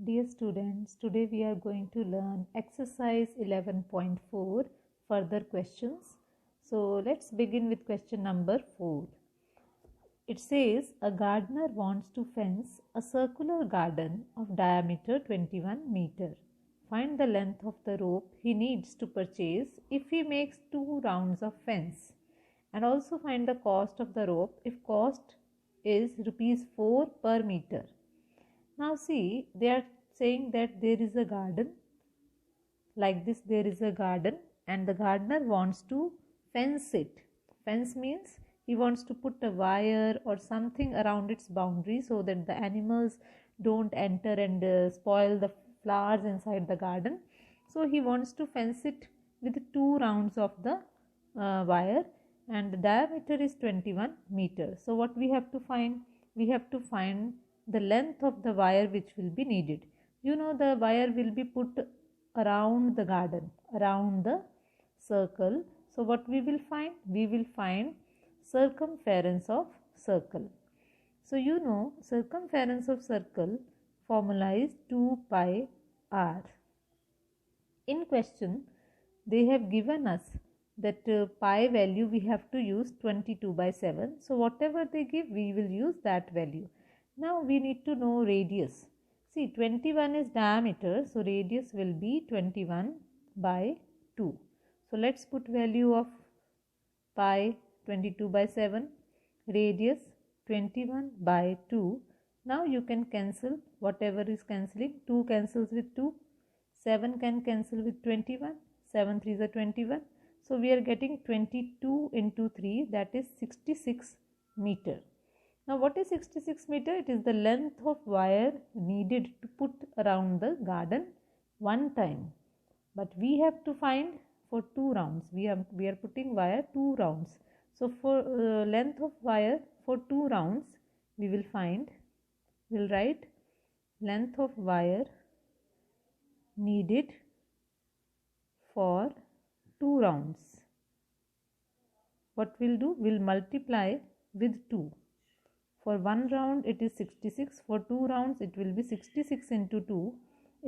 Dear students, today we are going to learn exercise 11.4 further questions. So let's begin with question number 4. It says a gardener wants to fence a circular garden of diameter 21 meter. Find the length of the rope he needs to purchase if he makes 2 rounds of fence, and also find the cost of the rope if cost is rupees 4 per meter. Now see, they are saying that there is a garden. Like this, there is a garden and the gardener wants to fence it. Fence means he wants to put a wire or something around its boundary so that the animals don't enter and spoil the flowers inside the garden. So he wants to fence it with 2 rounds of the wire, and the diameter is 21 meters. So what we have to find? We have to find the length of the wire which will be needed. You know, the wire will be put around the garden, around the circle. So what we will find? We will find circumference of circle. So you know, circumference of circle formula is 2 pi r. In question, they have given us that pi value we have to use 22/7. So whatever they give, we will use that value. Now we need to know radius. See, 21 is diameter, so radius will be 21/2. So let's put value of pi 22/7, radius 21/2. Now you can cancel whatever is cancelling. 2 cancels with 2, 7 can cancel with 21, 7 3s are 21. So we are getting 22 into 3, that is 66 meter. Now what is 66 meter? It is the length of wire needed to put around the garden one time. But we have to find for 2 rounds. We are putting wire 2 rounds. So for length of wire for 2 rounds, we will write length of wire needed for 2 rounds. What we'll do? We'll multiply with 2. For 1 round it is 66. For 2 rounds it will be 66 into 2.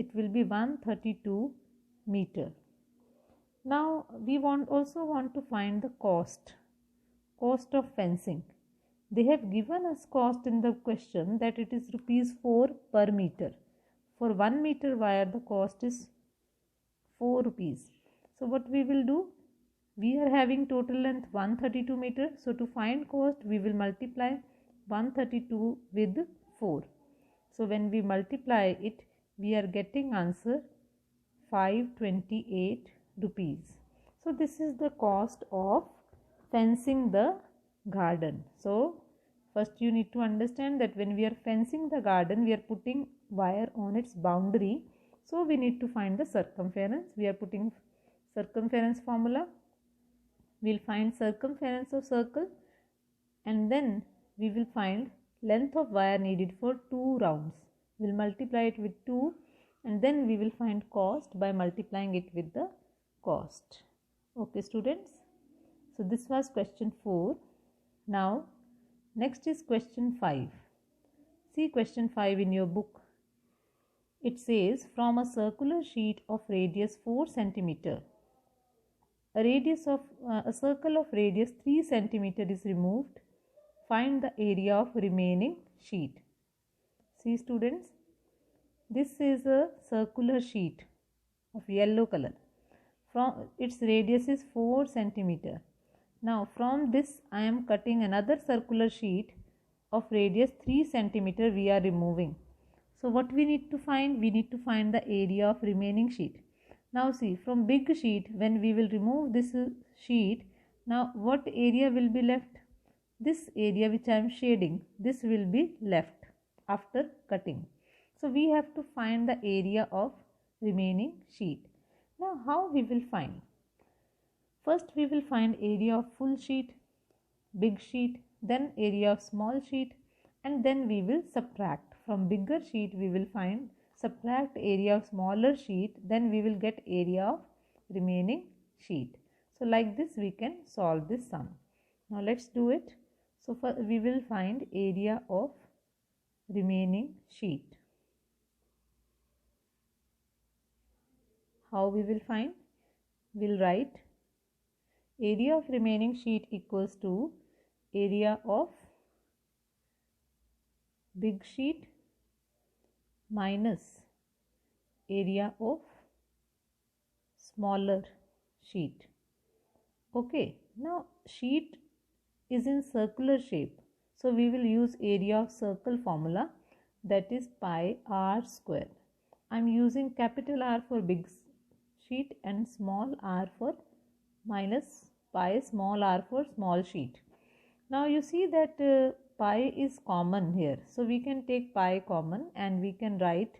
It will be 132 meter. Now we also want to find the cost of fencing. They have given us cost in the question that it is rupees 4 per meter. For 1 meter wire the cost is 4 rupees. So what we will do? We are having total length 132 meter. So to find cost, we will multiply 132 with 4. So when we multiply it, we are getting answer 528 rupees. So this is the cost of fencing the garden. So first you need to understand that when we are fencing the garden, we are putting wire on its boundary. So we need to find the circumference. We are putting circumference formula. We'll find circumference of circle, and then we will find length of wire needed for 2 rounds. We'll multiply it with 2, and then we will find cost by multiplying it with the cost. Okay students, so this was question 4. Now next is question 5. See question 5 in your book. It says, from a circular sheet of radius 4 centimeter, a circle of radius 3 centimeter is removed. Find the area of remaining sheet. See students, this is a circular sheet of yellow color. From its radius is 4 centimeter. Now from this I am cutting another circular sheet of radius 3 centimeter we are removing. So what we need to find? We need to find the area of remaining sheet. Now see, from big sheet, when we will remove this sheet, now what area will be left? This area which I am shading, this will be left after cutting. So we have to find the area of remaining sheet. Now how we will find? First we will find area of full sheet, big sheet, then area of small sheet, and then we will subtract. From bigger sheet we will subtract area of smaller sheet, then we will get area of remaining sheet. So like this we can solve this sum. Now let's do it. So we will find area of remaining sheet. How we will find? We'll write area of remaining sheet equals to area of big sheet minus area of smaller sheet. Okay, now sheet is in circular shape, so we will use area of circle formula, that is pi r square. I am using capital R for big sheet and small r for minus pi small r for small sheet. Now you see that pi is common here, so we can take pi common and we can write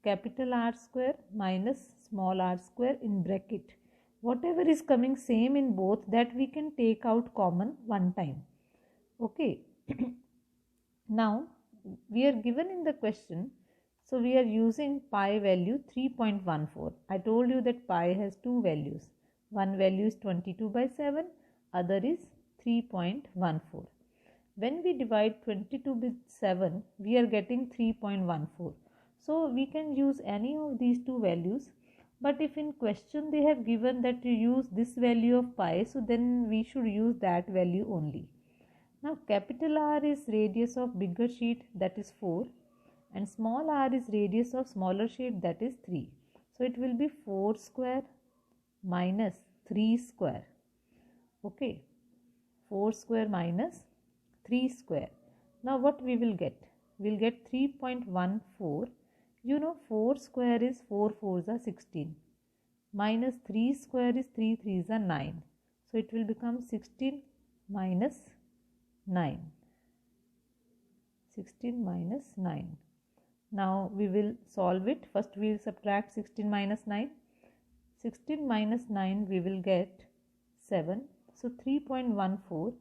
capital R square minus small r square in bracket. Whatever is coming same in both, that we can take out common one time. Okay. Now we are given in the question, so we are using pi value 3.14. I told you that pi has two values. One value is 22/7, other is 3.14. When we divide 22 with 7, we are getting 3.14. So we can use any of these two values. But if in question they have given that you use this value of pi, so then we should use that value only. Now capital R is radius of bigger sheet, that is 4, and small r is radius of smaller sheet, that is 3. So it will be 4 square minus 3 square. Okay, 4 square minus 3 square. Now what we will get? We will get 3.14. You know 4 square is 4 4s are 16. Minus 3 square is 3 3s are 9. So it will become 16 minus 9. 16 minus 9. Now we will solve it. First we will subtract 16 minus 9. 16 minus 9 we will get 7. So 3.14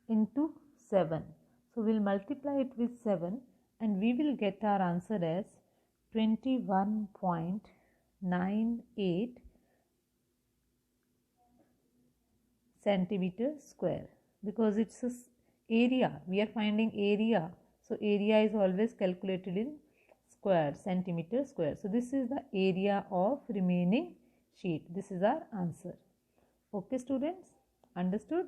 into 7. So we will multiply it with 7 and we will get our answer as 21.98 centimeter square, because it's a area. We are finding area. So area is always calculated in square, centimeter square. So this is the area of remaining sheet. This is our answer. Okay students, understood?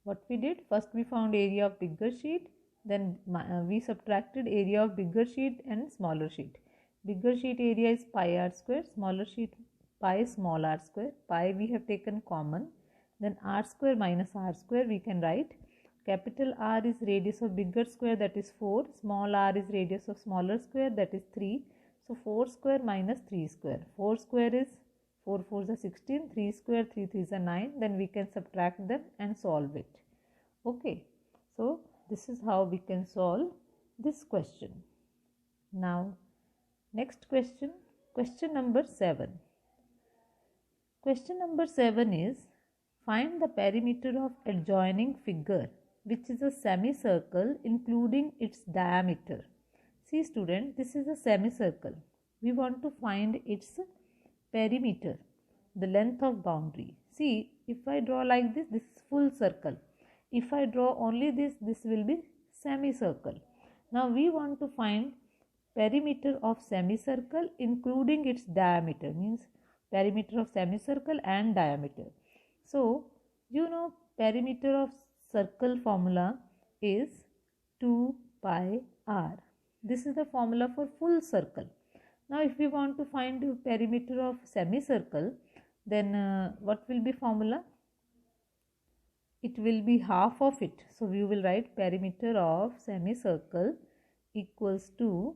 What we did? First we found area of bigger sheet, then we subtracted area of bigger sheet and smaller sheet. Bigger sheet area is pi r square, smaller sheet pi small r square. Pi we have taken common, then r square minus r square we can write. Capital R is radius of bigger square, that is 4. Small r is radius of smaller square, that is 3. So 4 square minus 3 square. 4 square is 4 4s are 16. 3 square 3 3s are 9. Then we can subtract them and solve it. Okay. So this is how we can solve this question. Now next question. Question number 7. Question number 7 is, find the perimeter of adjoining figure, which is a semicircle including its diameter. See student, this is a semicircle. We want to find its perimeter, the length of boundary. See, if I draw like this, this is full circle. If I draw only this, this will be semicircle. Now we want to find perimeter of semicircle including its diameter, means perimeter of semicircle and diameter. So you know perimeter of circle formula is 2 pi r. This is the formula for full circle. Now if we want to find the perimeter of semicircle, then what will be formula? It will be half of it. So we will write perimeter of semicircle equals to,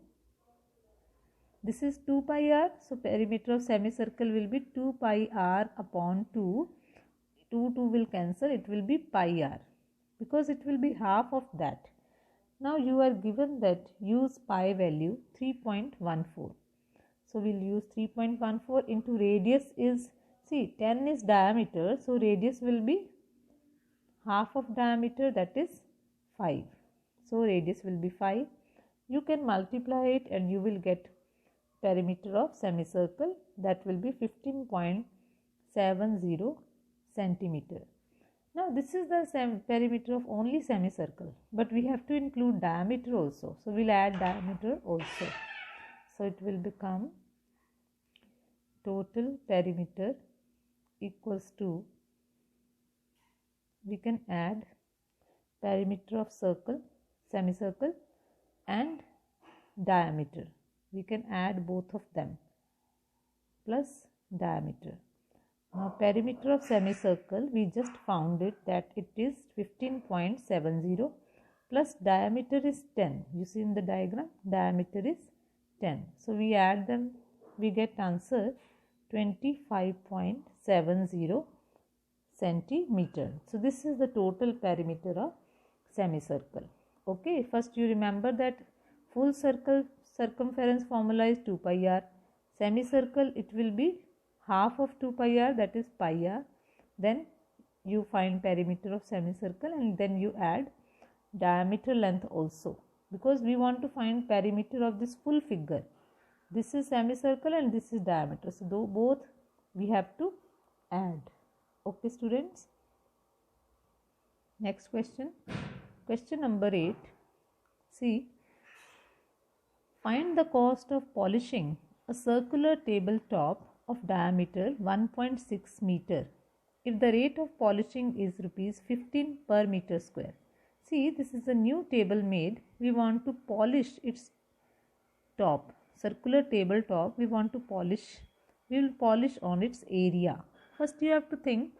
this is 2 pi r. So perimeter of semicircle will be 2 pi r upon 2. 2 will cancel. It will be pi r, because it will be half of that. Now you are given that use pi value 3.14. So we'll use 3.14 into radius is, see 10 is diameter, so radius will be half of diameter, that is 5. So radius will be 5. You can multiply it and you will get perimeter of semicircle, that will be 15.70 centimeter. Now this is the perimeter of only semicircle, but we have to include diameter also. So we'll add diameter also. So it will become total perimeter equals to, we can add perimeter of circle, semicircle and diameter. We can add both of them plus diameter. Now perimeter of semicircle, we just found it that it is 15.70 plus diameter is 10. You see in the diagram, diameter is 10. So we add them, we get answer 25.70 centimeter. So this is the total perimeter of semicircle. Okay, first you remember that full circle circumference formula is 2 pi r. Semicircle, it will be half of 2 pi r, that is pi r. Then you find perimeter of semicircle and then you add diameter length also, because we want to find perimeter of this full figure. This is semicircle and this is diameter. So both we have to add. Okay students. Next question. Question number 8. See, find the cost of polishing a circular tabletop of diameter 1.6 meter if the rate of polishing is rupees 15 per meter square. See, this is a new table made. We want to polish its top, circular tabletop. We want to polish. We will polish on its area. First you have to think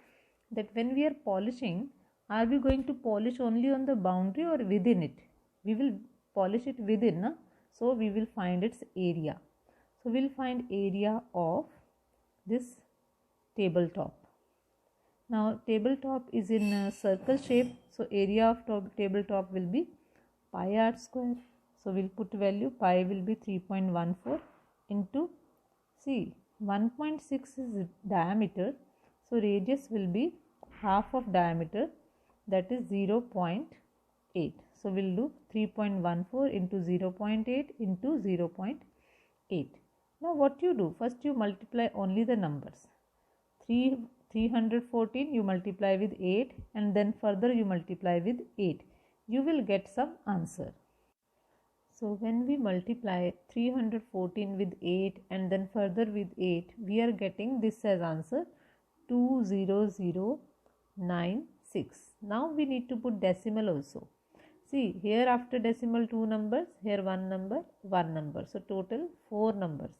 that when we are polishing, are we going to polish only on the boundary or within it? We will polish it within, na? So we will find its area. So we will find area of this tabletop. Now tabletop is in a circle shape. So area of tabletop will be pi r square. So we will put value, pi will be 3.14 into, see, 1.6 is diameter. So radius will be half of diameter, that is 0.8. So we will do 3.14 into 0.8 into 0.8. Now what you do? First you multiply only the numbers. 314 you multiply with 8 and then further you multiply with 8. You will get some answer. So when we multiply 314 with 8 and then further with 8, we are getting this as answer 20096. Now we need to put decimal also. See, here after decimal 2 numbers, here 1 number, 1 number. So total 4 numbers.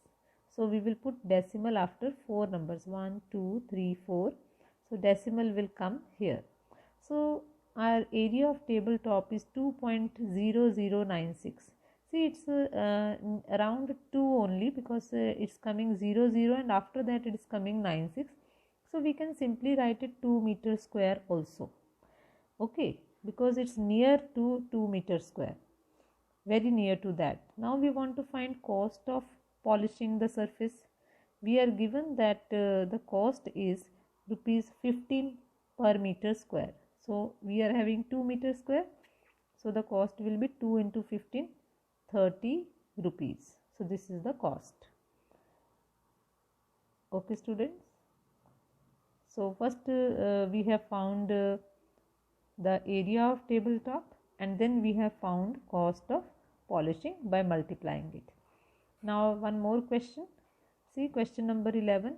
So we will put decimal after 4 numbers, 1, 2, 3, 4. So decimal will come here. So our area of tabletop is 2.0096. See, it's around 2 only, because it's coming 00 and after that it is coming 96. So we can simply write it 2 meter square also. Okay, because it's near to 2 meter square, very near to that. Now we want to find cost of polishing the surface. We are given that the cost is rupees 15 per meter square. So we are having 2 meter square. So the cost will be 2 into 15, 30 rupees. So this is the cost. Okay students. So first we have found the area of tabletop and then we have found cost of polishing by multiplying it. Now one more question. See, question number 11.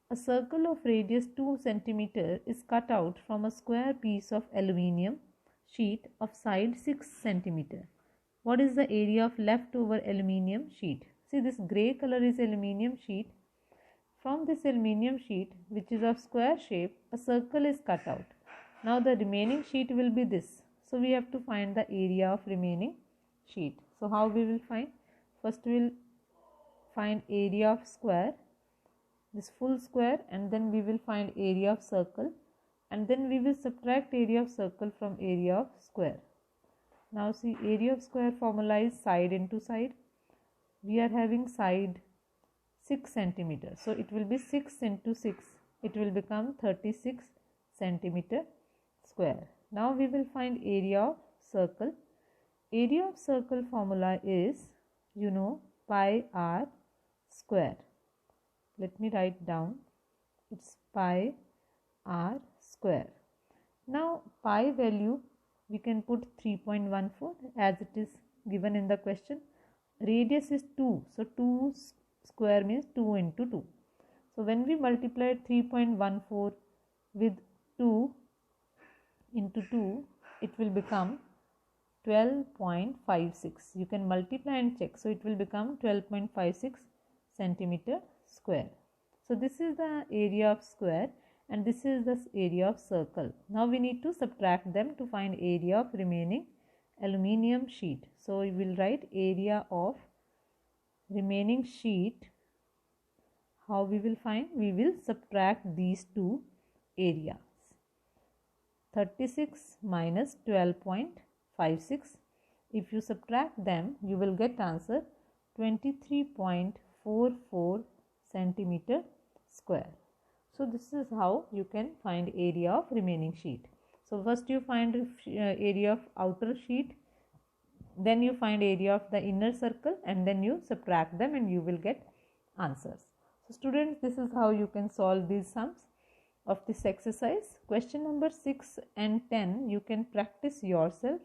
A circle of radius 2 cm is cut out from a square piece of aluminium sheet of side 6 cm. What is the area of leftover aluminium sheet? See, this grey color is aluminium sheet. From this aluminium sheet, which is of square shape, a circle is cut out. Now the remaining sheet will be this. So we have to find the area of remaining sheet. So how we will find? First we will find area of square, this full square, and then we will find area of circle, and then we will subtract area of circle from area of square. Now see, area of square formula is side into side. We are having side 6 cm. So it will be 6 into 6. It will become 36 cm square. Now we will find area of circle. Area of circle formula is, pi r square. Let me write down. It's pi r square. Now pi value we can put 3.14 as it is given in the question. Radius is 2. So 2 square means 2 into 2. So when we multiply 3.14 with 2 into 2, it will become 12.56. You can multiply and check. So it will become 12.56 centimeter square. So this is the area of square and this is the area of circle. Now we need to subtract them to find area of remaining aluminium sheet. So we will write area of remaining sheet. How we will find? We will subtract these two areas. 36 minus 12.56. If you subtract them, you will get answer 23.44 centimeter square. So this is how you can find area of remaining sheet. So first you find area of outer sheet, then you find area of the inner circle, and then you subtract them and you will get answers. So students, this is how you can solve these sums of this exercise. Question number 6 and 10 you can practice yourself,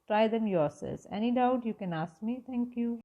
try them yourselves. Any doubt you can ask me. Thank you.